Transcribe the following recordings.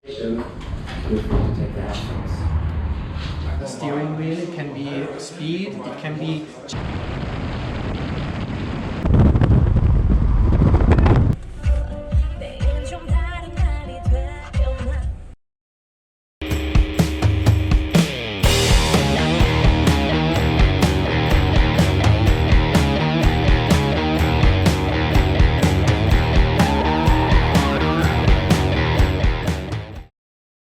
The steering wheel, it can be speed, it can be.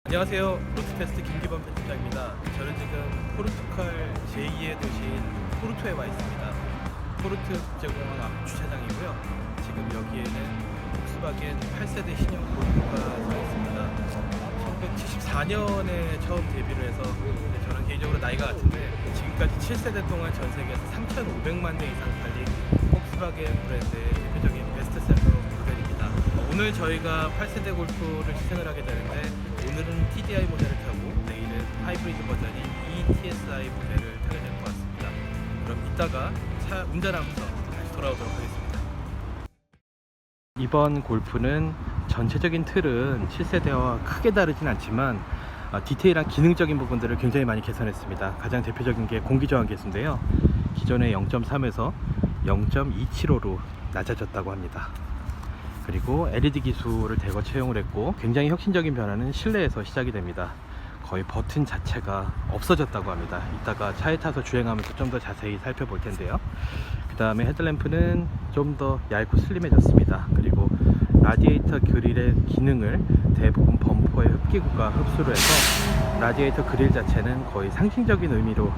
안녕하세요. 포르투테스트 김기범 편집장입니다. 저는 지금 포르투갈 제2의 도시인 포르토에 와 있습니다. 포르투 국제공항 앞 주차장이고요. 지금 여기에는 폭스바겐 8세대 신형 골프가 서 있습니다. 1974년에 처음 데뷔를 해서 저는 개인적으로 나이가 같은데 지금까지 7세대 동안 전 세계에서 3,500만 대 이상 팔린 폭스바겐 브랜드의 대표적인 베스트셀러 모델입니다. 오늘 저희가 8세대 골프를 시승을 하게 되는데 오늘은 TDI 모델을 타고 내일은 하이브리드 버전인 ETSI 모델을 타게 될 것 같습니다. 그럼 이따가 차 운전하면서 다시 돌아오도록 하겠습니다. 이번 골프는 전체적인 틀은 7세대와 크게 다르진 않지만 디테일한 기능적인 부분들을 굉장히 많이 개선했습니다. 가장 대표적인 게 공기저항 개수인데요. 기존의 0.3에서 0.275로 낮아졌다고 합니다. 그리고 LED 기술을 대거 채용을 했고 굉장히 혁신적인 변화는 실내에서 시작이 됩니다. 거의 버튼 자체가 없어졌다고 합니다. 이따가 차에 타서 주행하면서 좀 더 자세히 살펴볼 텐데요. 그 다음에 헤드램프는 좀 더 얇고 슬림해졌습니다. 그리고 라디에이터 그릴의 기능을 대부분 범퍼의 흡기구가 흡수를 해서 라디에이터 그릴 자체는 거의 상징적인 의미로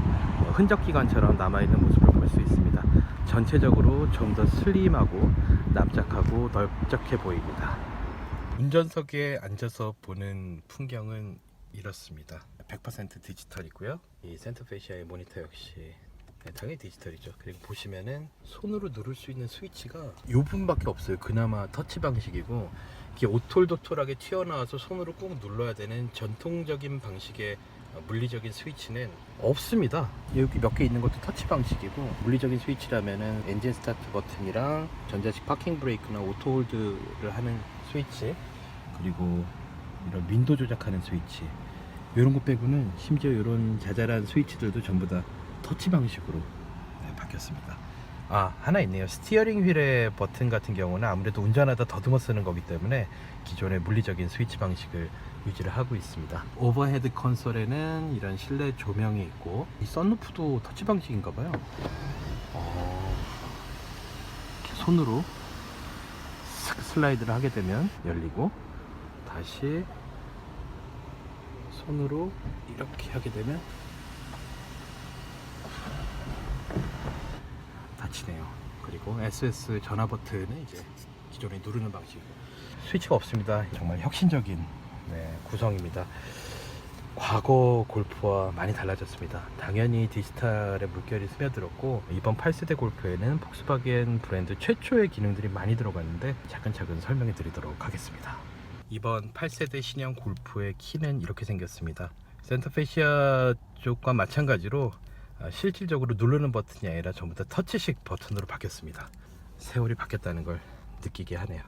흔적기관처럼 남아있는 모습을 볼 수 있습니다. 전체적으로 좀 더 슬림하고 납작하고 넓적해 보입니다. 운전석에 앉아서 보는 풍경은 이렇습니다. 100% 디지털이고요. 이 센터페시아의 모니터 역시 당연히 디지털이죠. 그리고 보시면은 손으로 누를 수 있는 스위치가 이 부분밖에 없어요. 그나마 터치 방식이고 이게 오톨도톨하게 튀어나와서 손으로 꾹 눌러야 되는 전통적인 방식의 물리적인 스위치는 없습니다. 여기 몇 개 있는 것도 터치 방식이고 물리적인 스위치라면은 엔진 스타트 버튼이랑 전자식 파킹 브레이크나 오토 홀드를 하는 스위치, 그리고 이런 윈도 조작하는 스위치, 이런 거 빼고는 심지어 이런 자잘한 스위치들도 전부 다 터치 방식으로 바뀌었습니다. 하나 있네요. 스티어링 휠의 버튼 같은 경우는 아무래도 운전하다 더듬어 쓰는 거기 때문에 기존의 물리적인 스위치 방식을 유지를 하고 있습니다. 오버헤드 콘솔에는 이런 실내 조명이 있고 이 썬루프도 터치 방식인가 봐요. 이렇게 손으로 슬라이드를 하게 되면 열리고 다시 손으로 이렇게 하게 되면 닫히네요. 그리고 SOS 전화 버튼은 이제 기존에 누르는 방식이고 스위치가 없습니다. 정말 혁신적인 구성입니다. 과거 골프와 많이 달라졌습니다. 당연히 디지털의 물결이 스며들었고 이번 8세대 골프에는 폭스바겐 브랜드 최초의 기능들이 많이 들어갔는데 차근차근 설명해 드리도록 하겠습니다. 이번 8세대 신형 골프의 키는 이렇게 생겼습니다. 센터페시아 쪽과 마찬가지로 실질적으로 누르는 버튼이 아니라 전부 다 터치식 버튼으로 바뀌었습니다. 세월이 바뀌었다는 걸 느끼게 하네요.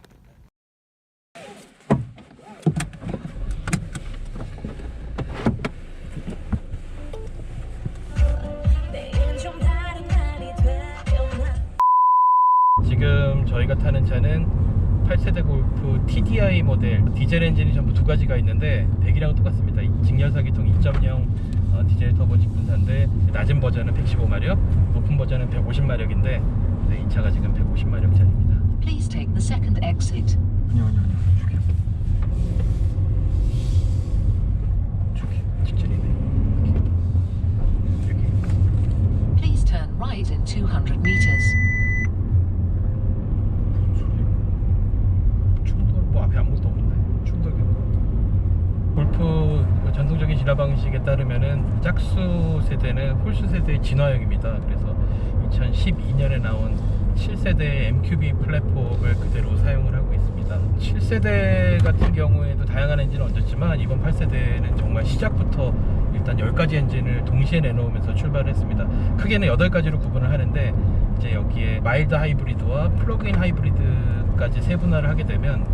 지금 저희가 타는 차는 8세대 골프 TDI 모델, 디젤 엔진이 전부 두 가지가 있는데 배기량은 똑같습니다. 직렬사기통 2.0 디젤 터보 직분사인데 낮은 버전은 115마력, 높은 버전은 150마력인데 이 차가 지금 150마력짜리입니다. Please take the second exit. 아니요. 저기 직전이네. 여기. Please turn right in 200 meters. 충돌 앞에 아무것도 없는데 충돌이 골프 전통적인 진화 방식에 따르면은 짝수 세대는 홀수 세대의 진화형입니다. 그래서 2012년에 나온 7세대 MQB 플랫폼을 그대로 사용을 하고 있습니다. 7세대 같은 경우에도 다양한 엔진을 얹었지만 이번 8세대는 정말 시작부터 일단 10가지 엔진을 동시에 내놓으면서 출발을 했습니다. 크게는 8가지로 구분을 하는데 이제 여기에 마일드 하이브리드와 플러그인 하이브리드까지 세분화를 하게 되면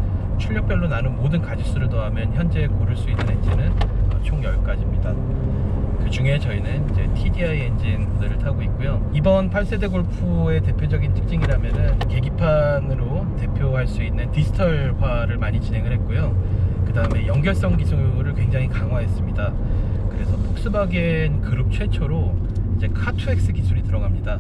출력별로 나눈 모든 가지수를 더하면 현재 고를 수 있는 엔진은 총 10가지입니다. 그 중에 저희는 이제 TDI 엔진들을 타고 있고요. 이번 8세대 골프의 대표적인 특징이라면은 계기판으로 대표할 수 있는 디지털화를 많이 진행을 했고요. 그 다음에 연결성 기술을 굉장히 강화했습니다. 그래서 폭스바겐 그룹 최초로 이제 카2X 기술이 들어갑니다.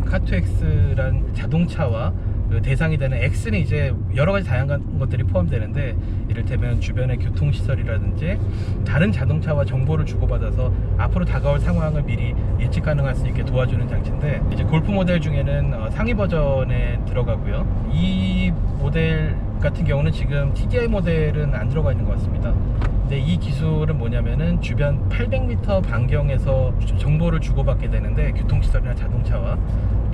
카2X란 자동차와 그 대상이 되는 X는 이제 여러 가지 다양한 것들이 포함되는데, 이를테면 주변의 교통시설이라든지 다른 자동차와 정보를 주고받아서 앞으로 다가올 상황을 미리 예측 가능할 수 있게 도와주는 장치인데, 이제 골프 모델 중에는 상위 버전에 들어가고요. 이 모델 같은 경우는 지금 TDI 모델은 안 들어가 있는 것 같습니다. 근데 이 기술은 뭐냐면은 주변 800m 반경에서 정보를 주고받게 되는데, 교통시설이나 자동차와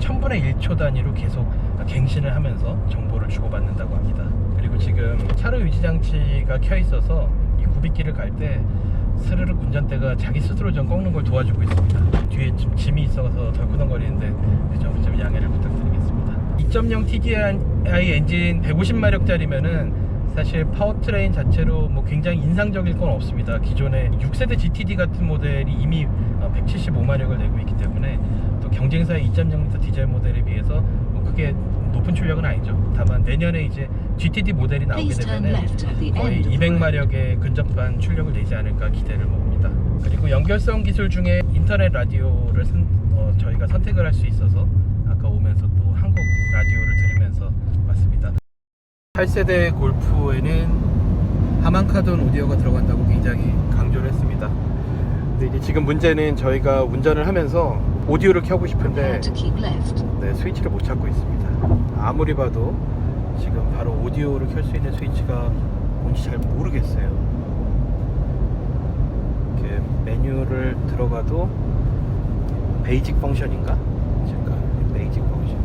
1000분의 1초 단위로 계속 갱신을 하면서 정보를 주고받는다고 합니다. 그리고 지금 차로 유지 장치가 켜 있어서 이 굽이길을 갈 때 스르륵 운전대가 자기 스스로 좀 꺾는 걸 도와주고 있습니다. 뒤에 좀 짐이 있어서 덜컹덜거리는데 그 점을 좀 양해를 부탁드리겠습니다. 2.0 TDI 엔진 150마력짜리면은 사실 파워트레인 자체로 뭐 굉장히 인상적일 건 없습니다. 기존의 6세대 GTD 같은 모델이 이미 175마력을 내고 있기 때문에 또 경쟁사의 2.0L 디젤 모델에 비해서 뭐 크게 높은 출력은 아니죠. 다만 내년에 이제 GTD 모델이 나오게 되면은 거의 200마력에 근접한 출력을 내지 않을까 기대를 모읍니다. 그리고 연결성 기술 중에 인터넷 라디오를 저희가 선택을 할 수 있어서 아까 오면서 또 한국 라디오를 들으면서 왔습니다. 8세대 골프에는 하만카돈 오디오가 들어간다고 굉장히 강조를 했습니다. 근데 이제 지금 문제는 저희가 운전을 하면서 오디오를 켜고 싶은데 네, 스위치를 못 찾고 있습니다. 아무리 봐도 지금 바로 오디오를 켤 수 있는 스위치가 뭔지 잘 모르겠어요. 이렇게 메뉴를 들어가도 베이직 펑션인가? 잠깐, 베이직 펑션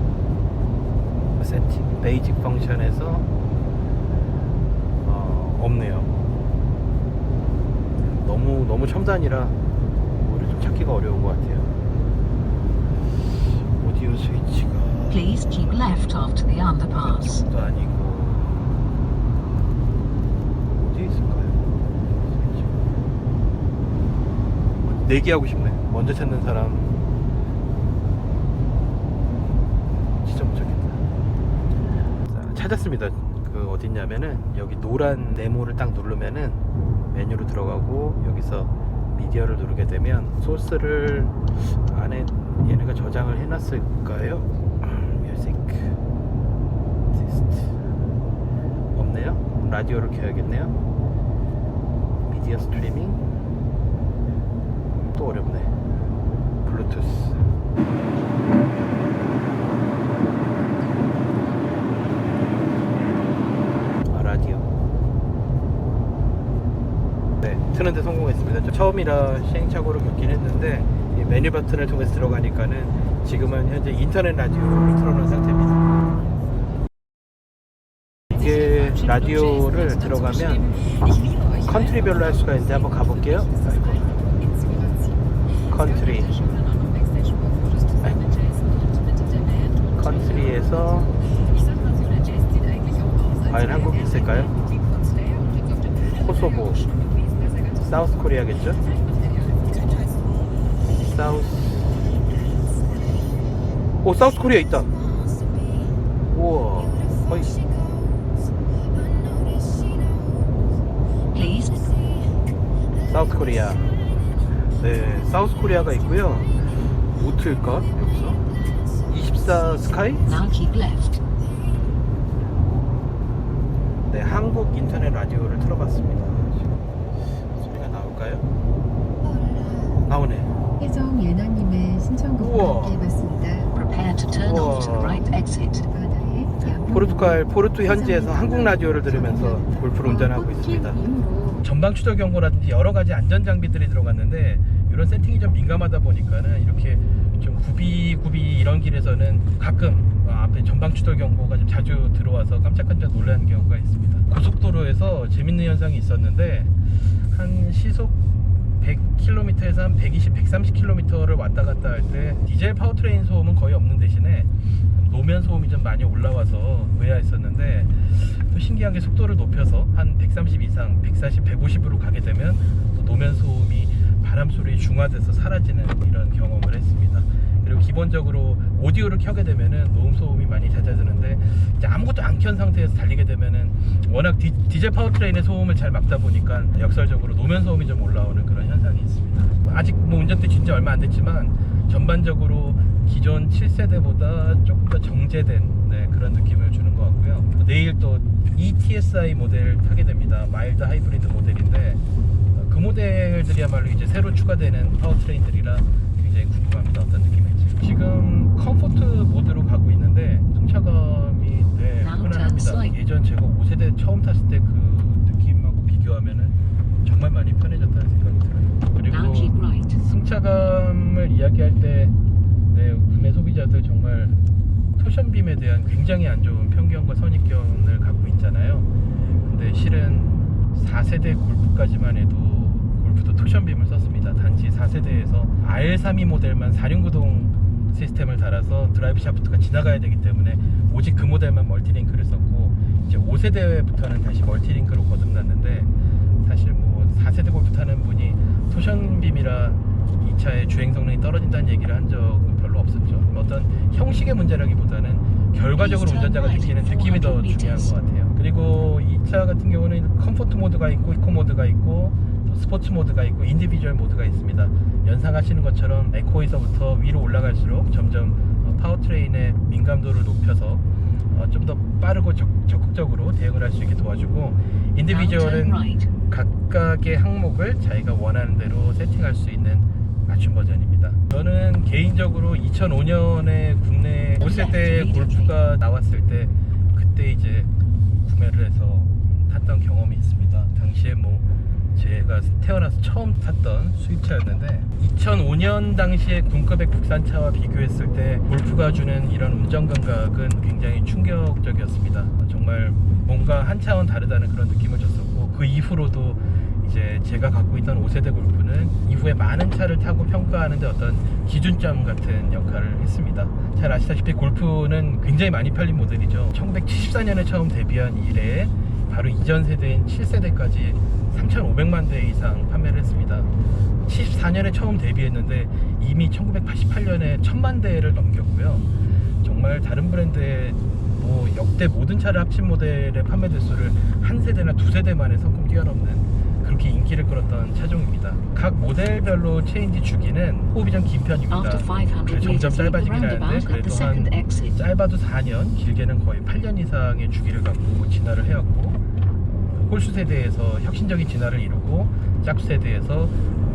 세팅, 베이직 펑션에서 없네요. 너무 첨단이라 뭐를 좀 찾기가 어려운 것 같아요. 오디오 스위치가 Please keep left after the underpass. 도 아니고 어디에 있을까요? 스위치가 내기하고 싶네. 먼저 찾는 사람 진짜 못 찾겠다. 자, 찾았습니다. 그 어딨냐면은 여기 노란 네모를 딱 누르면은 메뉴로 들어가고, 여기서 미디어를 누르게 되면 소스를 안에 얘네가 저장을 해놨을까요? 뮤직 테스트 없네요. 라디오를 켜야겠네요. 미디어 스트리밍 또 어렵네. 블루투스 라디오. 네, 트는데 성공했습니다. 처음이라 시행착오를 겪긴 했는데 이 메뉴 버튼을 통해서 들어가니까는 지금은 현재 인터넷 라디오를 틀어놓은 상태입니다. 이게 라디오를 들어가면 컨트리별로 할 수가 있는데 한번 가볼게요. 컨트리, 컨트리에서 과연 한국이 있을까요? 코소보, 사우스 코리아겠죠? 사우스 코리아 있다. 우와, 어이. Please. 사우스 코리아. 네, 사우스 코리아가 있고요. 뭐 틀까? 여기서 24 스카이? Now keep left. 네, 한국 인터넷 라디오를 틀어봤습니다. 소리가 나올까요? 나오네. 혜정 예나님의 신청곡과 우와. 함께 해봤습니다. Prepare to turn off to the right exit. 포르투 현지에서 한국 라디오를 들으면서 골프를 운전하고 있습니다. 전방 추돌 경보라든지 여러 가지 안전 장비들이 들어갔는데, 이런 세팅이 좀 민감하다 보니까는 이렇게 좀 굽이 이런 길에서는 가끔 앞에 전방 추돌 경보가 좀 자주 들어와서 깜짝깜짝 놀라는 경우가 있습니다. 고속도로에서 재밌는 현상이 있었는데, 한 시속 100km에서 한 120, 130km를 왔다 갔다 할 때 디젤 파워트레인 소음은 거의 없는 대신에 노면 소음이 좀 많이 올라와서 의아했었는데 또 신기하게 속도를 높여서 한 130 이상 140, 150으로 가게 되면 또 노면 소음이 바람 소리 중화돼서 사라지는 이런 경험을 했습니다. 그리고 기본적으로 오디오를 켜게 되면은 노음 소음이 많이 잦아드는데 이제 아무것도 안 켠 상태에서 달리게 되면은 워낙 디젤 파워트레인의 소음을 잘 막다 보니까 역설적으로 노면 소음이 좀 올라오는 그런 현상이 있습니다. 아직 뭐 운전대 진짜 얼마 안 됐지만 전반적으로 기존 7세대보다 조금 더 정제된 그런 느낌을 주는 것 같고요. 내일 또 ETSI 모델을 타게 됩니다. 마일드 하이브리드 모델인데 그 모델들이야말로 이제 새로 추가되는 파워트레인들이라 굉장히 궁금합니다. 어떤 느낌일지. 지금 컴포트 모드로 가고 있는데 승차감이 편안합니다. 예전 제가 5세대 처음 탔을 때 그 느낌하고 비교하면은 정말 많이 편해졌다는 생각이 들어요. 그리고 승차감을 이야기할 때 국내 소비자들 정말 토션빔에 대한 굉장히 안 좋은 편견과 선입견을 갖고 있잖아요. 근데 실은 4세대 골프까지만 해도 골프도 토션빔을 썼습니다. 단지 4세대에서 R32 모델만 4륜구동 시스템을 달아서 드라이브 샤프트가 지나가야 되기 때문에 오직 그 모델만 멀티링크를 썼고 이제 5세대부터는 다시 멀티링크로 거듭났는데 사실 뭐 4세대 골프 타는 분이 토션빔이라 이 차의 주행 성능이 떨어진다는 얘기를 한 적은 별로 없었죠. 어떤 형식의 문제라기보다는 결과적으로 운전자가 느끼는 느낌이 더 중요한 것 같아요. 그리고 이 차 같은 경우는 컴포트 모드가 있고 이코 모드가 있고 또 스포츠 모드가 있고 인디비주얼 모드가 있습니다. 연상하시는 것처럼 에코에서부터 위로 올라갈수록 점점 파워트레인의 민감도를 높여서 좀 더 빠르고 적극적으로 대응을 할 수 있게 도와주고 인디비주얼은 각각의 항목을 자기가 원하는 대로 세팅할 수 있는 맞춤 버전입니다. 저는 개인적으로 2005년에 국내 5세대 골프가 나왔을 때 그때 이제 구매를 해서 탔던 경험이 있습니다. 당시에 뭐 제가 태어나서 처음 탔던 수입차였는데 2005년 당시에 군급의 국산차와 비교했을 때 골프가 주는 이런 운전 감각은 굉장히 충격적이었습니다. 정말 뭔가 한 차원 다르다는 그런 느낌을 줬었고 그 이후로도 이제 제가 갖고 있던 5세대 골프는 이후에 많은 차를 타고 평가하는데 어떤 기준점 같은 역할을 했습니다. 잘 아시다시피 골프는 굉장히 많이 팔린 모델이죠. 1974년에 처음 데뷔한 이래 바로 이전 세대인 7세대까지 3,500만 대 이상 판매를 했습니다. 74년에 처음 데뷔했는데 이미 1988년에 1,000만 대를 넘겼고요. 정말 다른 브랜드의 뭐 역대 모든 차를 합친 모델의 판매 대수를 한 세대나 두 세대 만에 성공 뛰어넘는 그렇게 인기를 끌었던 차종입니다. 각 모델별로 체인지 주기는 호흡이 좀 긴 편입니다. 그래서 점점 짧아지긴 하는데 그래도 한 짧아도 4년, 길게는 거의 8년 이상의 주기를 갖고 진화를 해왔고 홀수 세대에서 혁신적인 진화를 이루고 짝수 세대에서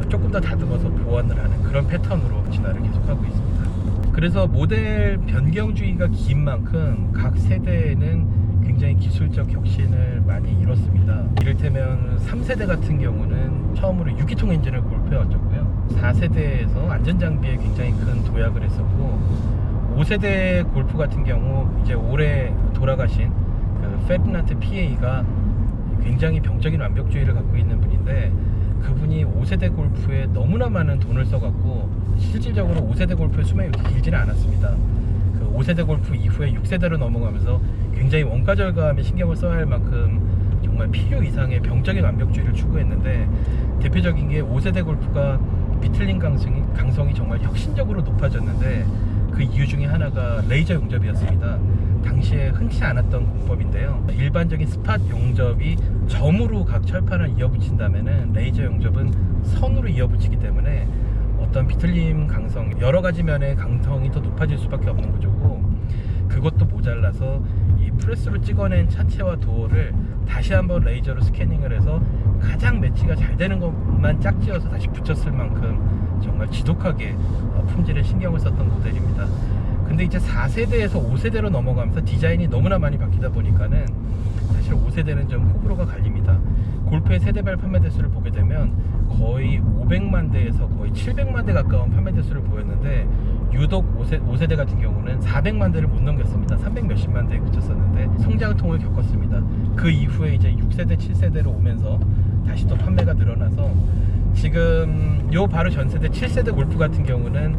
조금 더 다듬어서 보완을 하는 그런 패턴으로 진화를 계속하고 있습니다. 그래서 모델 변경 주기가 긴 만큼 각 세대에는 굉장히 기술적 혁신을 많이 이뤘습니다. 이를테면 3세대 같은 경우는 처음으로 6기통 엔진을 골프에 얹었고요. 4세대에서 안전장비에 굉장히 큰 도약을 했었고 5세대 골프 같은 경우 이제 올해 돌아가신 그 페르난드 PA가 굉장히 병적인 완벽주의를 갖고 있는 분인데 그분이 5세대 골프에 너무나 많은 돈을 써갖고 실질적으로 5세대 골프의 수명이 그렇게 길지는 않았습니다. 그 5세대 골프 이후에 6세대로 넘어가면서 굉장히 원가 절감에 신경을 써야 할 만큼 정말 필요 이상의 병적인 완벽주의를 추구했는데 대표적인 게 5세대 골프가 비틀림 강성이 정말 혁신적으로 높아졌는데 그 이유 중에 하나가 레이저 용접이었습니다. 당시에 흔치 않았던 공법인데요. 일반적인 스팟 용접이 점으로 각 철판을 이어붙인다면은 레이저 용접은 선으로 이어붙이기 때문에 어떤 비틀림 강성, 여러 가지 면의 강성이 더 높아질 수밖에 없는 구조고 그것도 모자라서 이 프레스로 찍어낸 차체와 도어를 다시 한번 레이저로 스캐닝을 해서 가장 매치가 잘 되는 것만 짝지어서 다시 붙였을 만큼 정말 지독하게 품질에 신경을 썼던 모델입니다. 근데 이제 4세대에서 5세대로 넘어가면서 디자인이 너무나 많이 바뀌다 보니까는 사실 5세대는 좀 호불호가 갈립니다. 골프의 세대별 판매 대수를 보게 되면 거의 500만 대에서 거의 700만 대 가까운 판매 대수를 보였는데 유독 5세대 같은 경우는 400만 대를 못 넘겼습니다. 300 몇십만 대에 그쳤었는데 성장통을 겪었습니다. 그 이후에 이제 6세대, 7세대로 오면서 다시 또 판매가 늘어나서 지금 요 바로 전세대 7세대 골프 같은 경우는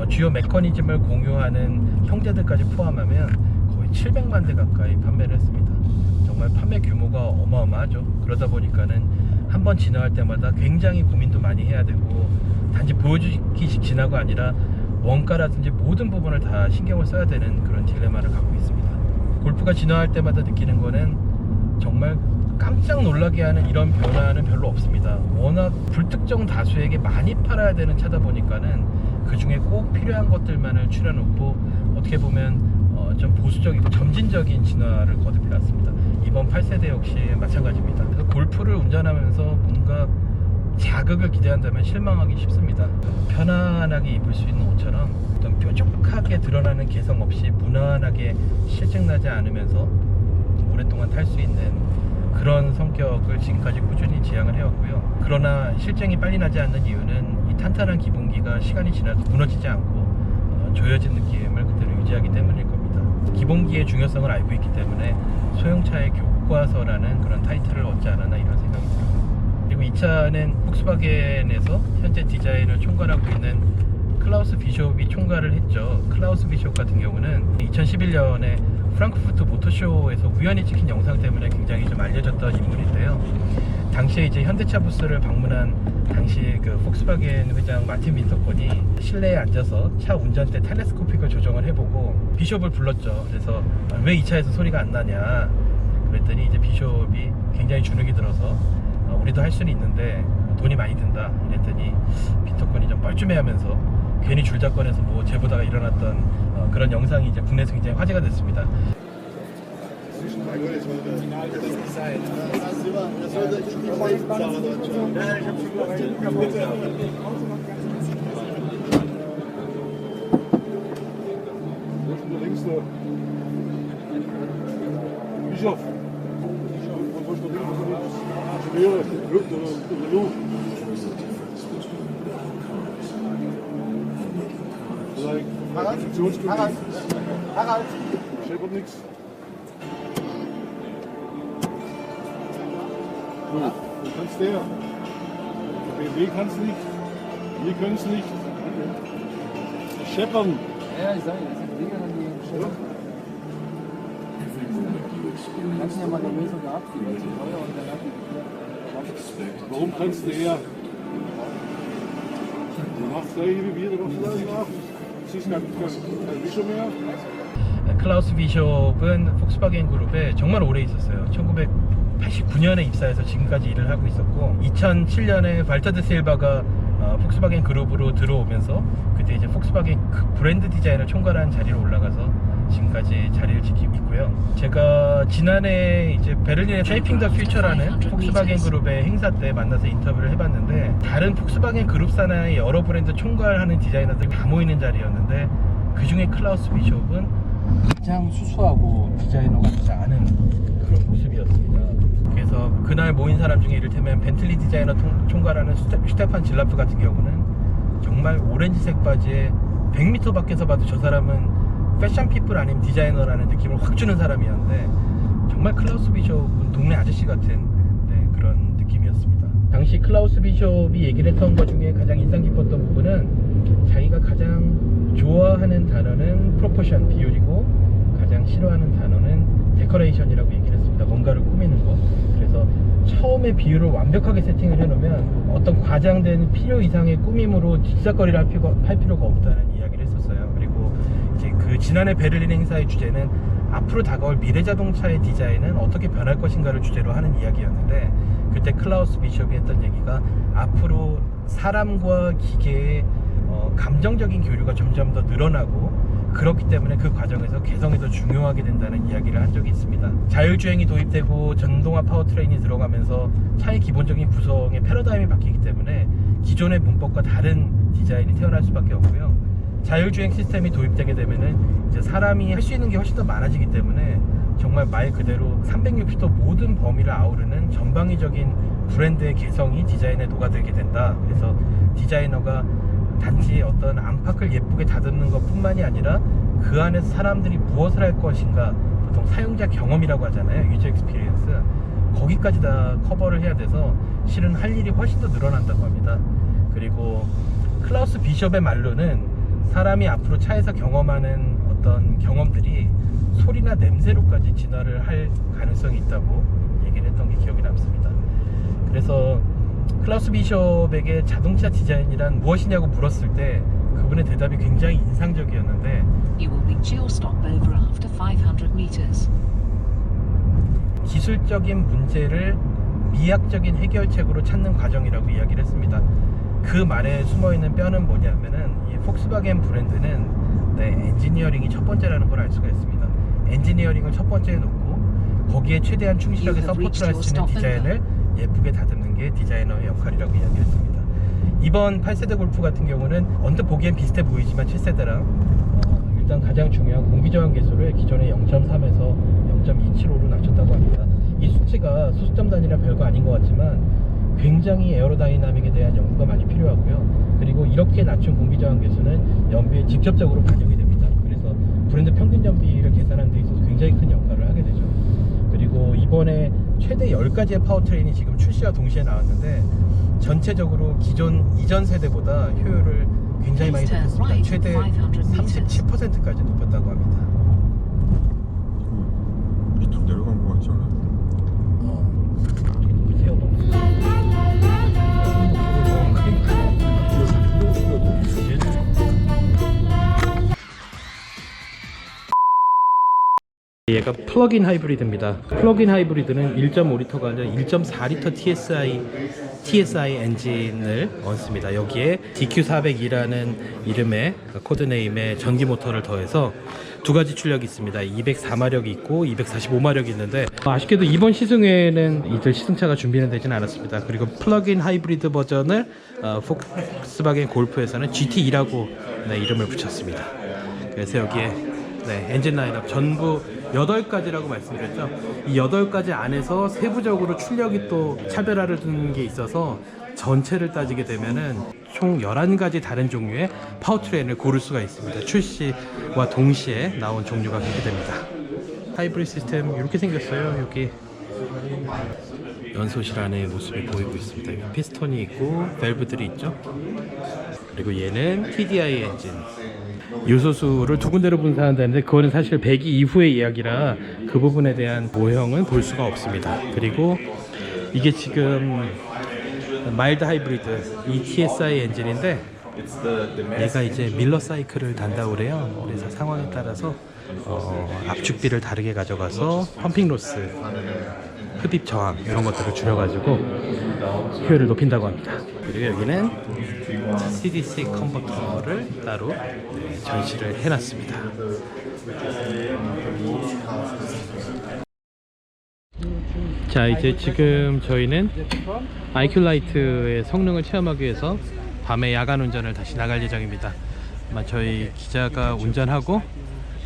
주요 메커니즘을 공유하는 형제들까지 포함하면 거의 700만 대 가까이 판매를 했습니다. 정말 판매 규모가 어마어마하죠. 그러다 보니까는 한번 진화할 때마다 굉장히 고민도 많이 해야 되고, 단지 보여주기식 진화가 아니라 원가라든지 모든 부분을 다 신경을 써야 되는 그런 딜레마를 갖고 있습니다. 골프가 진화할 때마다 느끼는 거는 정말 깜짝 놀라게 하는 이런 변화는 별로 없습니다. 워낙 불특정 다수에게 많이 팔아야 되는 차다 보니까는 그 중에 꼭 필요한 것들만을 추려놓고 어떻게 보면 좀 보수적이고 점진적인 진화를 거듭해 왔습니다. 이번 8세대 역시 마찬가지입니다. 그래서 골프를 운전하면서 뭔가 자극을 기대한다면 실망하기 쉽습니다. 편안하게 입을 수 있는 옷처럼 어떤 뾰족하게 드러나는 개성 없이 무난하게 실증나지 않으면서 오랫동안 탈 수 있는 그런 성격을 지금까지 꾸준히 지향을 해왔고요. 그러나 실증이 빨리 나지 않는 이유는 이 탄탄한 기본기가 시간이 지나도 무너지지 않고 조여진 느낌을 그대로 유지하기 때문일 겁니다. 기본기의 중요성을 알고 있기 때문에 소형차의 교과서라는 그런 타이틀을 얻지 않았나 이런 생각이 듭니다. 그리고 이 차는 폭스바겐에서 현재 디자인을 총괄하고 있는 클라우스 비숍이 총괄을 했죠. 클라우스 비숍 같은 경우는 2011년에 프랑크푸르트 모터쇼에서 우연히 찍힌 영상 때문에 굉장히 좀 알려졌던 인물인데요. 당시에 이제 현대차 부스를 방문한 당시 그 폭스바겐 회장 마틴 윈터콘이 실내에 앉아서 차 운전대 텔레스코픽을 조정을 해보고 비숍을 불렀죠. 그래서 왜 이 차에서 소리가 안 나냐 그랬더니 이제 비숍이 굉장히 주눅이 들어서 우리도 할 수는 있는데 돈이 많이 든다 이랬더니 윈터콘이 좀 뻘쭘해하면서 괜히 줄잡건에서 뭐 제보다가 일어났던 그런 영상이 이제 국내에서 굉장히 화제가 됐습니다. Bischof. Harald. Scheppert nichts. So, du kannst der. BMW kann es nicht. Wir können es nicht. Scheppern. Ja, ich sage, das sind Dinge, die scheppern. Kannst du ja mal eine Lösung gehabt, die wird zu teuer und dann hat die. Warum kannst du der? Du machst gleich wie wir, du machst gleich nach. Siehst kein Bischof mehr. 클라우스 비숍은 폭스바겐 그룹에 정말 오래 있었어요. 1989년에 입사해서 지금까지 일을 하고 있었고 2007년에 발터드 실바가 폭스바겐 그룹으로 들어오면서 그때 이제 폭스바겐 브랜드 디자인을 총괄한 자리로 올라가서 지금까지 자리를 지키고 있고요. 제가 지난해 이제 베를린의 쉐이핑 더 퓨처라는 폭스바겐 그룹의 행사 때 만나서 인터뷰를 해봤는데 다른 폭스바겐 그룹 산하의 여러 브랜드 총괄하는 디자이너들이 다 모이는 자리였는데 그 중에 클라우스 비숍은 가장 수수하고 디자이너 같지 않은 그런 모습이었습니다. 그래서 그날 모인 사람 중에 이를테면 벤틀리 디자이너 총괄하는 슈테판 질라프 같은 경우는 정말 오렌지색 바지에 100m 밖에서 봐도 저 사람은 패션 피플 아니면 디자이너라는 느낌을 확 주는 사람이었는데 정말 클라우스 비숍은 동네 아저씨 같은 그런 느낌이었습니다. 당시 클라우스 비숍이 얘기를 했던 것 중에 가장 인상 깊었던 부분은 자기가 가장 좋아하는 단어는 프로포션, 비율이고 가장 싫어하는 단어는 데코레이션이라고 얘기를 했습니다. 뭔가를 꾸미는 거. 그래서 처음에 비율을 완벽하게 세팅을 해놓으면 어떤 과장된 필요 이상의 꾸밈으로 뒤싹거리를 할 필요가 없다는 이야기를 했었어요. 그리고 이제 그 지난해 베를린 행사의 주제는 앞으로 다가올 미래 자동차의 디자인은 어떻게 변할 것인가를 주제로 하는 이야기였는데 그때 클라우스 비숍이 했던 얘기가 앞으로 사람과 기계의 감정적인 교류가 점점 더 늘어나고 그렇기 때문에 그 과정에서 개성이 더 중요하게 된다는 이야기를 한 적이 있습니다. 자율주행이 도입되고 전동화 파워트레인이 들어가면서 차의 기본적인 구성의 패러다임이 바뀌기 때문에 기존의 문법과 다른 디자인이 태어날 수밖에 없고요. 자율주행 시스템이 도입되게 되면은 이제 사람이 할 수 있는 게 훨씬 더 많아지기 때문에 정말 말 그대로 360도 모든 범위를 아우르는 전방위적인 브랜드의 개성이 디자인에 녹아들게 된다. 그래서 디자이너가 단지 어떤 안팎을 예쁘게 다듬는 것 뿐만이 아니라 그 안에서 사람들이 무엇을 할 것인가, 보통 사용자 경험이라고 하잖아요. 유저 익스피리언스. 거기까지 다 커버를 해야 돼서 실은 할 일이 훨씬 더 늘어난다고 합니다. 그리고 클라우스 비숍의 말로는 사람이 앞으로 차에서 경험하는 어떤 경험들이 소리나 냄새로까지 진화를 할 가능성이 있다고 얘기를 했던 게 기억이 남습니다. 그래서 클라우스 비숍에게 자동차 디자인이란 무엇이냐고 물었을 때 그분의 대답이 굉장히 인상적이었는데, You will reach your stopover after 500 meters. 기술적인 문제를 미학적인 해결책으로 찾는 과정이라고 이야기를 했습니다. 그 말에 숨어있는 뼈는 뭐냐면은 이 폭스바겐 브랜드는 엔지니어링이 첫 번째라는 걸 알 수가 있습니다. 엔지니어링을 첫 번째에 놓고 거기에 최대한 충실하게 서포트를 할 수 있는 디자인을 예쁘게 다듬는 게 디자이너의 역할이라고 이야기했습니다. 이번 8세대 골프 같은 경우는 언뜻 보기엔 비슷해 보이지만 7세대랑 일단 가장 중요한 공기저항 계수를 기존의 0.3에서 0.275로 낮췄다고 합니다. 이 수치가 소수점 단위라 별거 아닌 것 같지만 굉장히 에어로다이나믹에 대한 연구가 많이 필요하고요. 그리고 이렇게 낮춘 공기저항 계수는 연비에 직접적으로 반영이 됩니다. 그래서 브랜드 평균 연비를 계산하는 데 있어서 굉장히 큰 역할을 하게 되죠. 그리고 이번에 최대 10가지의 파워트레인이 지금 출시와 동시에 나왔는데 전체적으로 이전 세대보다 효율을 굉장히 많이 높였습니다. 최대 37%까지 높였다고 합니다. 밑으로 내려간 것 같지 않아요? 얘가 플러그인 하이브리드입니다. 플러그인 하이브리드는 1.5리터가 아니라 1.4리터 TSI 엔진을 얹습니다. 여기에 DQ400이라는 이름의 코드네임의 전기 모터를 더해서 두 가지 출력이 있습니다. 204마력이 있고 245마력이 있는데 아쉽게도 이번 시승회에는 이들 시승차가 준비는 되진 않았습니다. 그리고 플러그인 하이브리드 버전을 폭스바겐 골프에서는 GT2라고 이름을 붙였습니다. 그래서 여기에 엔진 라인업 전부 8가지라고 말씀드렸죠. 이 8가지 안에서 세부적으로 출력이 또 차별화를 두는 게 있어서 전체를 따지게 되면은 총 11가지 다른 종류의 파워트레인을 고를 수가 있습니다. 출시와 동시에 나온 종류가 그렇게 됩니다. 하이브리드 시스템 이렇게 생겼어요. 여기 연소실 안의 모습이 보이고 있습니다. 여기 피스톤이 있고 밸브들이 있죠. 그리고 얘는 TDI 엔진, 요소수를 두 군데로 분사한다는데 그거는 사실 배기 이후의 이야기라 그 부분에 대한 모형은 볼 수가 없습니다. 그리고 이게 지금 마일드 하이브리드 ETSI 엔진인데 얘가 이제 밀러 사이클을 단다고 그래요. 그래서 상황에 따라서 압축비를 다르게 가져가서 펌핑 로스, 흡입 저항 이런 것들을 줄여가지고 효율을 높인다고 합니다. 그리고 여기는 CDC 컨버터를 따로 전시를 해놨습니다. 자, 이제 지금 저희는 IQ 라이트의 성능을 체험하기 위해서 밤에 야간 운전을 다시 나갈 예정입니다. 아마 저희 기자가 운전하고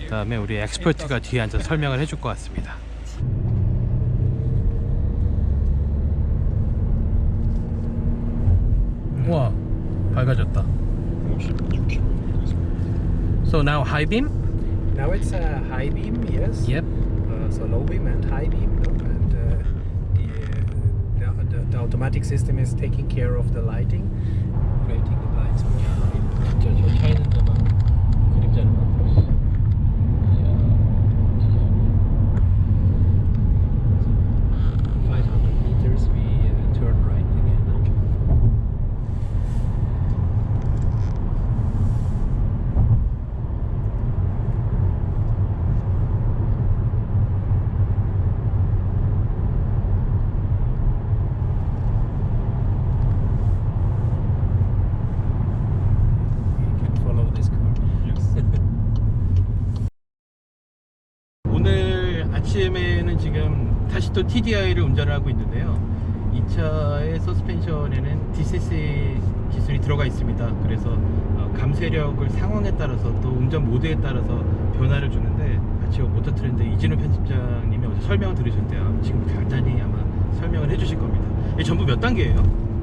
그 다음에 우리 엑스퍼트가 뒤에 앉아서 설명을 해줄 것 같습니다. 우와, 밝아졌다. 56km. So now high beam? Now it's high beam, yes. Yep. So low beam and high beam, no? And the automatic system is taking care of the lighting, creating the lights. 진짜 저 차이는 데만 그림자를 만들었어. 이야, 500 meters, we turn right again. 오늘 아침에는 지금 다시 또 TDI를 운전을 하고 있는데요. 이 차의 서스펜션에는 DCC 기술이 들어가 있습니다. 그래서 감쇄력을 상황에 따라서 또 운전 모드에 따라서 변화를 주는데 같이 모터 트렌드 이진우 편집장님이 어제 설명을 들으셨대요. 지금 간단히 아마 설명을 해주실 겁니다. 이게 전부 몇 단계예요?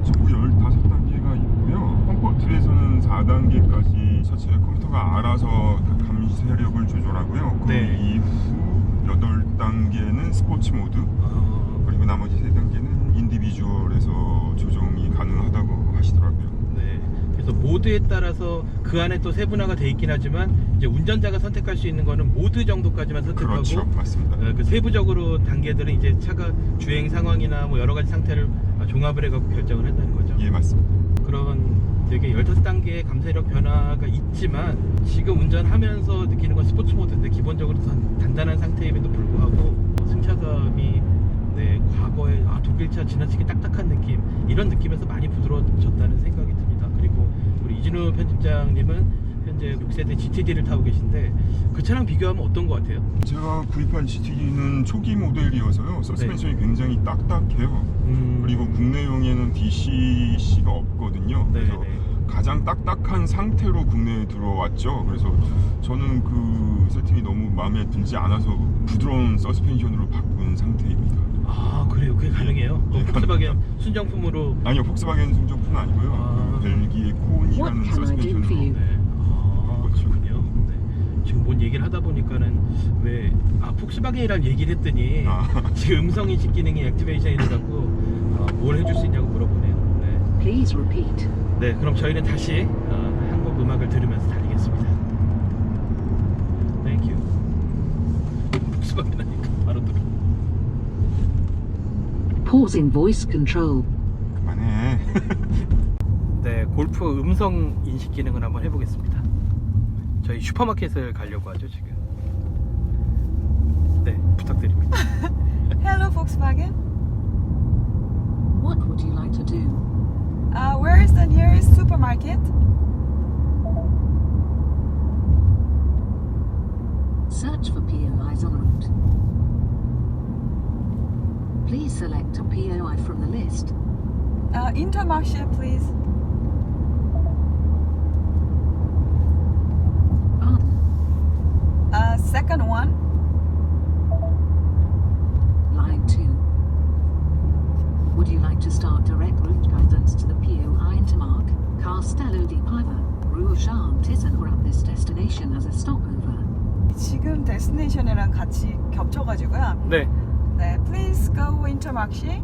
전부 15단계가 있고요. 컴포트에서는 4단계까지 자체 컴퓨터가 알아서 감쇄력을 조절하고요. 그 네. 이후 8단계는 스포츠 모드, 그리고 나머지 3단계는 인디 인디비주얼에서 조정이 가능하다고 하시더라고요. 네. 그래서 모드에 따라서 그 안에 또 세분화가 돼 있긴 하지만 이제 운전자가 선택할 수 있는 거는 모드 정도까지만 선택하고 그렇죠, 맞습니다. 그 세부적으로 단계들은 이제 차가 주행 상황이나 뭐 여러 가지 상태를 종합을 해갖고 결정을 한다는 거죠. 예, 맞습니다. 그런 되게 15단계의 감사력 변화가 있지만 지금 운전하면서 느끼는 건 스포츠 모드인데 기본적으로 단단한 상태임에도 불구하고 승차감이 네, 과거에 독일차 지나치게 딱딱한 느낌 이런 느낌에서 많이 부드러워졌다는 생각이 듭니다. 그리고 우리 이진우 편집장님은 현재 6세대 GTD를 타고 계신데 그 차랑 비교하면 어떤 것 같아요? 제가 구입한 GTD는 초기 모델이어서요. 서스펜션이 굉장히 딱딱해요. 그리고 국내용에는 DCC가 없거든요. 그래서 가장 딱딱한 상태로 국내에 들어왔죠. 그래서 저는 그 세팅이 너무 마음에 들지 않아서 부드러운 서스펜션으로 바꾼 상태입니다. 아, 그래요? 그게 가능해요? 네, 폭스바겐 순정품으로? 아니요, 폭스바겐 순정품은 아니고요. 그 벨기에 코온이라는 What can I do for 서스펜션으로. you? 네. 아, 그렇군요. 네. 지금 뭔 얘기를 하다 보니까는 왜 폭스바겐이라는 얘기를 했더니 지금 음성인식 기능이 액티베이션이 돼갖고 뭘 해줄 수 있냐고 물어보네요. 네. Please repeat. 네, 그럼 저희는 다시 한국 음악을 들으면서 달리겠습니다. Thank you. 폭스바겐 하니까 바로 들어. Pausing voice control. 그만해. 네, 골프 음성 인식 기능을 한번 해보겠습니다. 저희 슈퍼마켓을 가려고 하죠 지금. 네, 부탁드립니다. Hello, Volkswagen. What would you like to do? Where is the nearest supermarket? Search for POIs en route. Please select a POI from the list. Intermarché, please. Pardon. Second one. Line 2. Would you like to start direct route guidance to the POI Intermark, Castello di Piva, Rouge Tizen, or at this destination as a stopover? 지금 데스티네이션이랑 같이 겹쳐가지고요. 네. 네, please go Intermarché.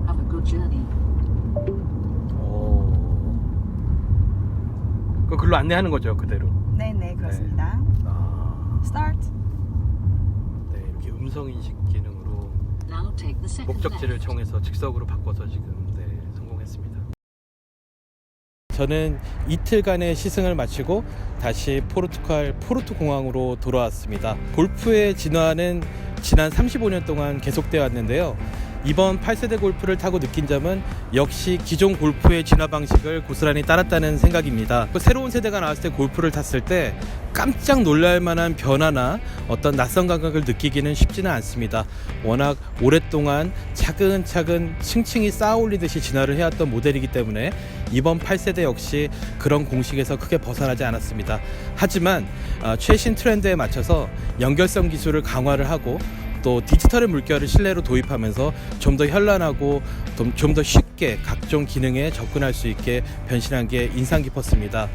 Have a good journey. 그 글로 안내하는 거죠 그대로. 네, 그렇습니다. Start. 네, 이렇게 음성 인식 기능으로 Now take the second 목적지를 left. 정해서 직석으로 바꿔서 지금 성공했습니다. 저는 이틀간의 시승을 마치고 다시 포르투갈 포르투 공항으로 돌아왔습니다. 골프의 진화는 지난 35년 동안 계속되어 왔는데요. 이번 8세대 골프를 타고 느낀 점은 역시 기존 골프의 진화 방식을 고스란히 따랐다는 생각입니다. 새로운 세대가 나왔을 때 골프를 탔을 때 깜짝 놀랄 만한 변화나 어떤 낯선 감각을 느끼기는 쉽지는 않습니다. 워낙 오랫동안 차근차근 층층이 쌓아 올리듯이 진화를 해왔던 모델이기 때문에 이번 8세대 역시 그런 공식에서 크게 벗어나지 않았습니다. 하지만 최신 트렌드에 맞춰서 연결성 기술을 강화를 하고 또 디지털의 물결을 실내로 도입하면서 좀 더 현란하고 좀 더 쉽게 각종 기능에 접근할 수 있게 변신한 게 인상 깊었습니다.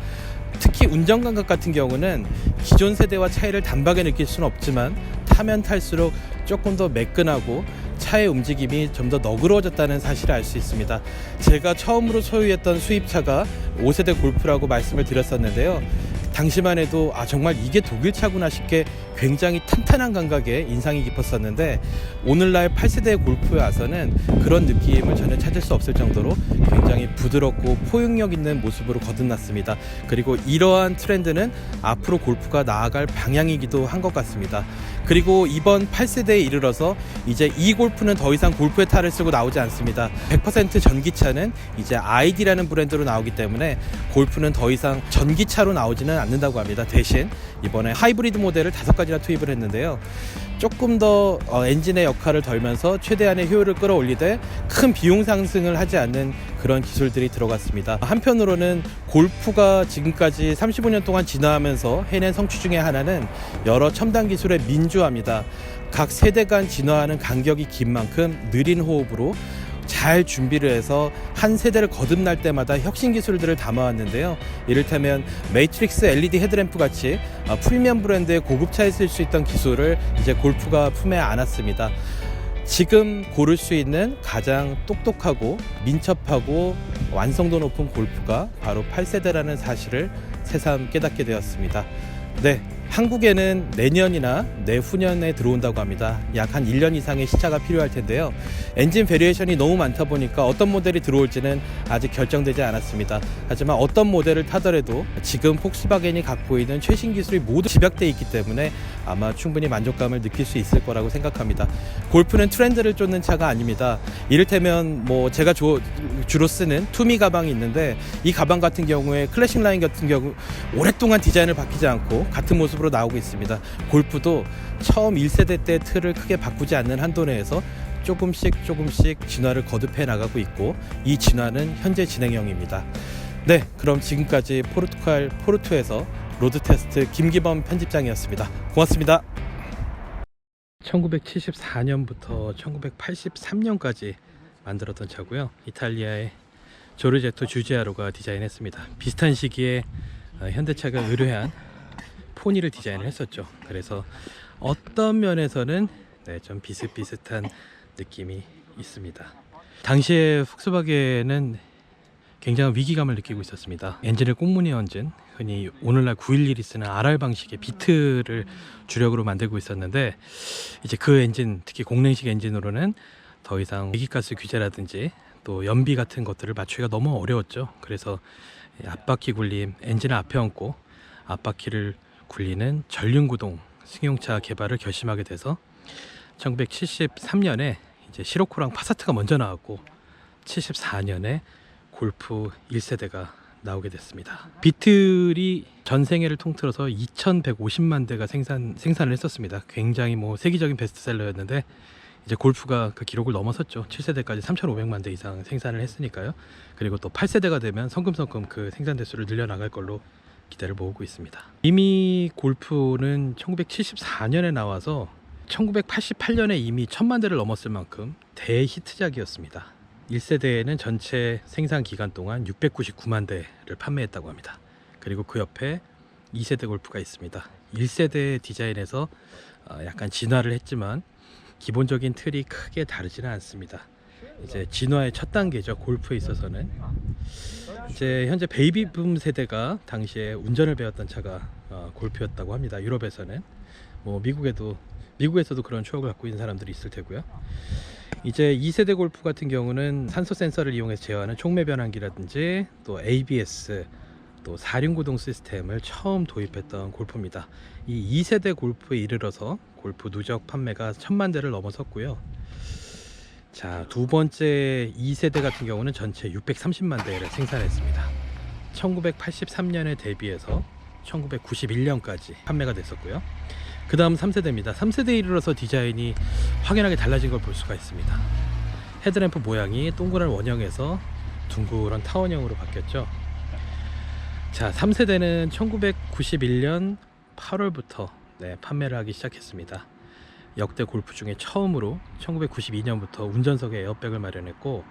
특히 운전 감각 같은 경우는 기존 세대와 차이를 단박에 느낄 수는 없지만 타면 탈수록 조금 더 매끈하고 차의 움직임이 좀 더 너그러워졌다는 사실을 알 수 있습니다. 제가 처음으로 소유했던 수입차가 5세대 골프라고 말씀을 드렸었는데요. 당시만 해도 정말 이게 독일차구나 싶게 굉장히 탄탄한 감각에 인상이 깊었었는데 오늘날 8세대 골프에 와서는 그런 느낌을 전혀 찾을 수 없을 정도로 굉장히 부드럽고 포용력 있는 모습으로 거듭났습니다. 그리고 이러한 트렌드는 앞으로 골프가 나아갈 방향이기도 한 것 같습니다. 그리고 이번 8세대에 이르러서 이제 이 골프는 더 이상 골프의 탈을 쓰고 나오지 않습니다. 100% 전기차는 이제 ID라는 브랜드로 나오기 때문에 골프는 더 이상 전기차로 나오지는 않는다고 합니다. 대신 이번에 하이브리드 모델을 5가지나 투입을 했는데요. 조금 더 엔진의 역할을 덜면서 최대한의 효율을 끌어올리되 큰 비용 상승을 하지 않는 그런 기술들이 들어갔습니다. 한편으로는 골프가 지금까지 35년 동안 진화하면서 해낸 성취 중에 하나는 여러 첨단 기술의 민주화입니다. 각 세대 간 진화하는 간격이 긴 만큼 느린 호흡으로 잘 준비를 해서 한 세대를 거듭날 때마다 혁신 기술들을 담아왔는데요. 이를테면 매트릭스 LED 헤드램프 같이 프리미엄 브랜드의 고급차에 쓸 수 있던 기술을 이제 골프가 품에 안았습니다. 지금 고를 수 있는 가장 똑똑하고 민첩하고 완성도 높은 골프가 바로 8세대라는 사실을 새삼 깨닫게 되었습니다. 네, 한국에는 내년이나 내후년에 들어온다고 합니다. 약 한 1년 이상의 시차가 필요할 텐데요. 엔진 베리에이션이 너무 많다 보니까 어떤 모델이 들어올지는 아직 결정되지 않았습니다. 하지만 어떤 모델을 타더라도 지금 폭스바겐이 갖고 있는 최신 기술이 모두 집약되어 있기 때문에 아마 충분히 만족감을 느낄 수 있을 거라고 생각합니다. 골프는 트렌드를 쫓는 차가 아닙니다. 이를테면 뭐 제가 주로 쓰는 투미 가방이 있는데, 이 가방 같은 경우에 클래식 라인 같은 경우 오랫동안 디자인을 바뀌지 않고 같은 모습으로 나오고 있습니다. 골프도 처음 1세대 때 틀을 크게 바꾸지 않는 한도 내에서 조금씩 진화를 거듭해 나가고 있고, 이 진화는 현재 진행형입니다. 네, 그럼 지금까지 포르투갈 포르투에서 로드 테스트 김기범 편집장이었습니다. 고맙습니다. 1974년부터 1983년까지 만들었던 차고요. 이탈리아의 조르제토 주지아로가 디자인했습니다. 비슷한 시기에 현대차가 의뢰한 포니를 디자인을 했었죠. 그래서 어떤 면에서는 좀 비슷비슷한 느낌이 있습니다. 당시에 폭스바겐은 굉장한 위기감을 느끼고 있었습니다. 엔진을 꽁무니에 얹은, 흔히 오늘날 911이 쓰는 RR 방식의 비트를 주력으로 만들고 있었는데, 이제 그 엔진, 특히 공랭식 엔진으로는 더 이상 배기가스 규제라든지 또 연비 같은 것들을 맞추기가 너무 어려웠죠. 그래서 앞바퀴 굴림, 엔진을 앞에 얹고 앞바퀴를 굴리는 전륜구동 승용차 개발을 결심하게 돼서 1973년에 이제 시로코랑 파사트가 먼저 나왔고, 74년에 골프 1세대가 나오게 됐습니다. 비틀이 전 생애를 통틀어서 2150만 대가 생산을 했었습니다. 굉장히 세계적인 베스트셀러였는데, 이제 골프가 그 기록을 넘어섰죠. 7세대까지 3500만 대 이상 생산을 했으니까요. 그리고 또 8세대가 되면 성금성금 그 생산 대수를 늘려나갈 걸로 기대를 모으고 있습니다. 이미 골프는 1974년에 나와서 1988년에 이미 1000만 대를 넘었을 만큼 대히트작이었습니다. 1세대에는 전체 생산 기간 동안 699만 대를 판매했다고 합니다. 그리고 그 옆에 2세대 골프가 있습니다. 1세대 디자인에서 약간 진화를 했지만 기본적인 틀이 크게 다르지는 않습니다. 이제 진화의 첫 단계죠. 골프에 있어서는 이제 현재 베이비붐 세대가 당시에 운전을 배웠던 차가 골프였다고 합니다. 유럽에서는 미국에서도 그런 추억을 갖고 있는 사람들이 있을 테고요. 이제 2세대 골프 같은 경우는 산소 센서를 이용해서 제어하는 촉매 변환기라든지 또 ABS, 또 4륜구동 시스템을 처음 도입했던 골프입니다. 이 2세대 골프에 이르러서 골프 누적 판매가 1000만 대를 넘어섰고요. 자, 두 번째 2세대 같은 경우는 전체 630만 대를 생산했습니다. 1983년에 데뷔해서 1991년까지 판매가 됐었고요. 그 다음 3세대입니다. 3세대에 이르러서 디자인이 확연하게 달라진 걸 볼 수가 있습니다. 헤드램프 모양이 동그란 원형에서 둥그런 타원형으로 바뀌었죠. 자, 3세대는 1991년 8월부터 판매를 하기 시작했습니다. 역대 골프 중에 처음으로 1992년부터 운전석에 에어백을 마련했고,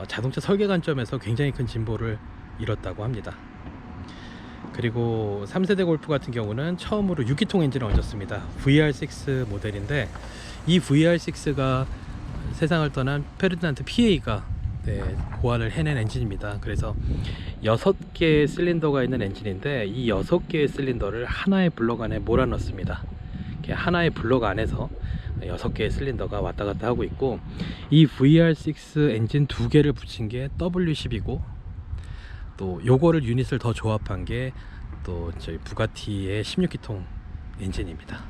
자동차 설계 관점에서 굉장히 큰 진보를 이뤘다고 합니다. 그리고 3세대 골프 같은 경우는 처음으로 6기통 엔진을 얹었습니다. VR6 모델인데, 이 VR6가 세상을 떠난 페르디난드 PA가 고안을 해낸 엔진입니다. 그래서 6개의 실린더가 있는 엔진인데, 이 6개의 실린더를 하나의 블럭 안에 몰아넣습니다. 하나의 블럭 안에서 6개의 실린더가 왔다 갔다 하고 있고, 이 VR6 엔진 2개를 붙인 게 W10이고, 또 요거를 유닛을 더 조합한 게 또 저희 부가티의 16기통 엔진입니다.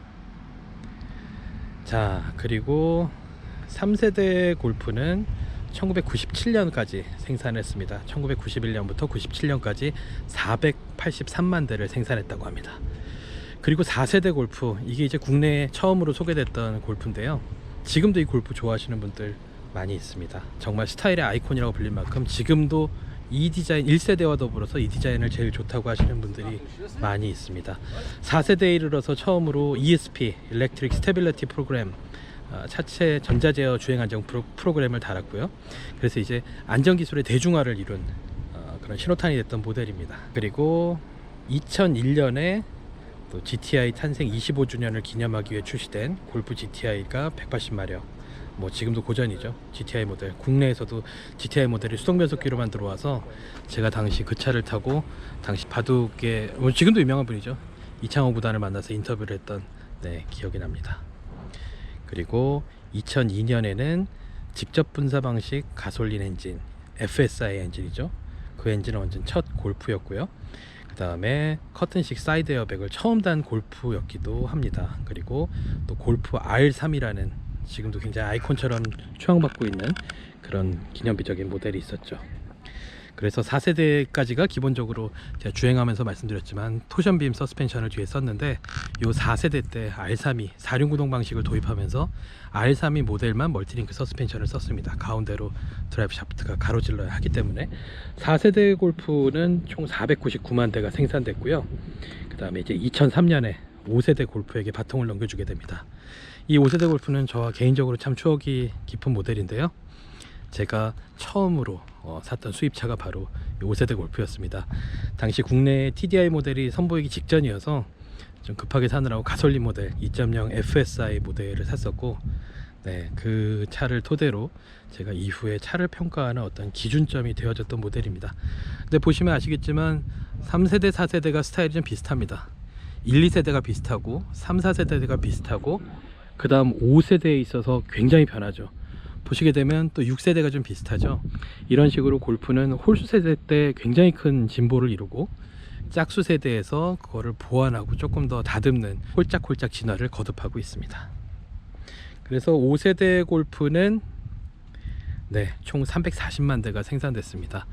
자, 그리고 3세대 골프는 1997년까지 생산했습니다. 1991년부터 97년까지 483만 대를 생산했다고 합니다. 그리고 4세대 골프, 이게 이제 국내에 처음으로 소개됐던 골프인데요. 지금도 이 골프 좋아하시는 분들 많이 있습니다. 정말 스타일의 아이콘이라고 불릴 만큼 지금도 이 디자인, 1세대와 더불어서 이 디자인을 제일 좋다고 하시는 분들이 많이 있습니다. 4세대에 이르러서 처음으로 ESP, Electric Stability Program, 차체 전자제어 주행 안정 프로그램을 달았고요. 그래서 이제 안전기술의 대중화를 이룬 그런 신호탄이 됐던 모델입니다. 그리고 2001년에 또 GTI 탄생 25주년을 기념하기 위해 출시된 골프 GTI가 180마력, 뭐 지금도 고전이죠. GTI 모델, 국내에서도 GTI 모델이 수동변속기로만 들어와서 제가 당시 그 차를 타고 당시 바둑의 지금도 유명한 분이죠, 이창호 구단을 만나서 인터뷰를 했던 기억이 납니다. 그리고 2002년에는 직접 분사 방식 가솔린 엔진, FSI 엔진이죠. 그 엔진은 완전 첫 골프였고요. 그 다음에 커튼식 사이드 에어백을 처음 단 골프였기도 합니다. 그리고 또 골프 R3이라는 지금도 굉장히 아이콘처럼 추앙받고 있는 그런 기념비적인 모델이 있었죠. 그래서 4세대까지가 기본적으로 제가 주행하면서 말씀드렸지만 토션빔 서스펜션을 뒤에 썼는데, 요 4세대 때 R32 4륜구동 방식을 도입하면서 R32 모델만 멀티링크 서스펜션을 썼습니다. 가운데로 드라이브 샤프트가 가로질러야 하기 때문에. 4세대 골프는 총 499만 대가 생산됐고요. 그 다음에 이제 2003년에 5세대 골프에게 바통을 넘겨주게 됩니다. 이 5세대 골프는 저와 개인적으로 참 추억이 깊은 모델인데요. 제가 처음으로 샀던 수입차가 바로 5세대 골프였습니다. 당시 국내 TDI 모델이 선보이기 직전이어서 좀 급하게 사느라고 가솔린 모델 2.0 FSI 모델을 샀었고, 그 차를 토대로 제가 이후에 차를 평가하는 어떤 기준점이 되어졌던 모델입니다. 근데 보시면 아시겠지만 3세대 4세대가 스타일이 좀 비슷합니다. 1, 2세대가 비슷하고 3, 4세대가 비슷하고, 그 다음 5세대에 있어서 굉장히 변하죠. 보시게 되면 또 6세대가 좀 비슷하죠. 이런 식으로 골프는 홀수 세대 때 굉장히 큰 진보를 이루고, 짝수 세대에서 그거를 보완하고 조금 더 다듬는 홀짝홀짝 진화를 거듭하고 있습니다. 그래서 5세대 골프는 총 340만 대가 생산됐습니다.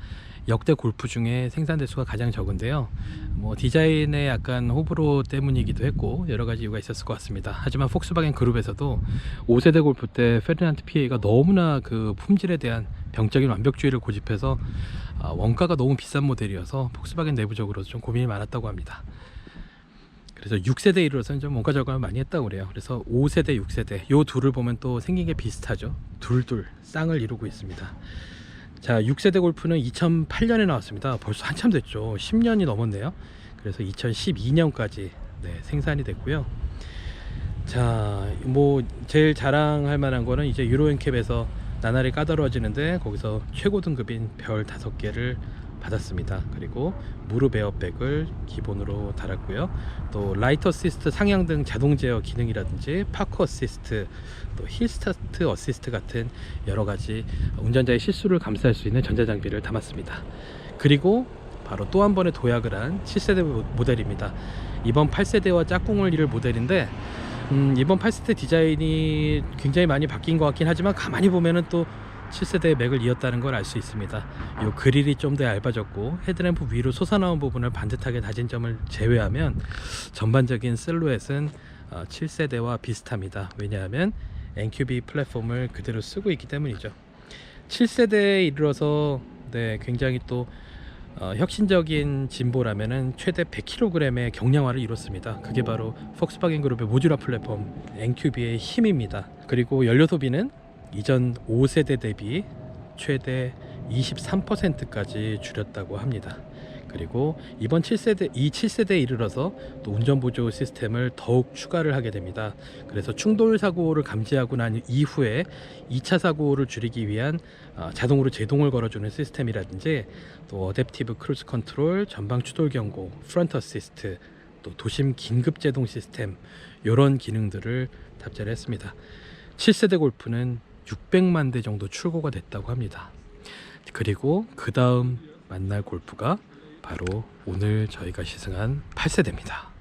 역대 골프 중에 생산 대수가 가장 적은데요. 뭐 디자인의 약간 호불호 때문이기도 했고 여러 가지 이유가 있었을 것 같습니다. 하지만 폭스바겐 그룹에서도 5세대 골프 때 페르난드 PA가 너무나 그 품질에 대한 병적인 완벽주의를 고집해서 원가가 너무 비싼 모델이어서 폭스바겐 내부적으로 좀 고민이 많았다고 합니다. 그래서 6세대에 이르러서는 좀 원가 절감을 많이 했다고 그래요. 그래서 5세대, 6세대 요 둘을 보면 또 생긴 게 비슷하죠. 둘둘 쌍을 이루고 있습니다. 자, 6세대 골프는 2008년에 나왔습니다. 벌써 한참 됐죠. 10년이 넘었네요. 그래서 2012년까지 생산이 됐고요. 자, 뭐 제일 자랑할 만한 거는 이제 유로엔캡에서 나날이 까다로워지는데 거기서 최고 등급인 별 5개를 받았습니다. 그리고 무릎 에어백을 기본으로 달았고요. 또 라이트 어시스트 상향등 자동 제어 기능이라든지 파크 어시스트, 또 힐 스타트 어시스트 같은 여러 가지 운전자의 실수를 감수할 수 있는 전자장비를 담았습니다. 그리고 바로 또 한 번의 도약을 한 7세대 모델입니다. 이번 8세대와 짝꿍을 이룰 모델인데 이번 8세대 디자인이 굉장히 많이 바뀐 것 같긴 하지만 가만히 보면은 또 7세대의 맥을 이었다는 걸 알 수 있습니다. 요 그릴이 좀 더 얇아졌고 헤드램프 위로 솟아나온 부분을 반듯하게 다진 점을 제외하면 전반적인 실루엣은 7세대와 비슷합니다. 왜냐하면 NQB 플랫폼을 그대로 쓰고 있기 때문이죠. 7세대에 이르러서 굉장히 또 혁신적인 진보라면은 최대 100kg의 경량화를 이뤘습니다. 그게 바로 폭스바겐 그룹의 모듈러 플랫폼 NQB의 힘입니다. 그리고 연료 소비는 이전 5세대 대비 최대 23%까지 줄였다고 합니다. 그리고 이번 7세대에 이르러서 또 운전보조 시스템을 더욱 추가를 하게 됩니다. 그래서 충돌 사고를 감지하고 난 이후에 2차 사고를 줄이기 위한 자동으로 제동을 걸어주는 시스템이라든지 또 어댑티브 크루즈 컨트롤, 전방 추돌 경고, 프런트 어시스트, 또 도심 긴급 제동 시스템, 이런 기능들을 탑재를 했습니다. 7세대 골프는 600만 대 정도 출고가 됐다고 합니다. 그리고 그 다음 만날 골프가 바로 오늘 저희가 시승한 8세대입니다.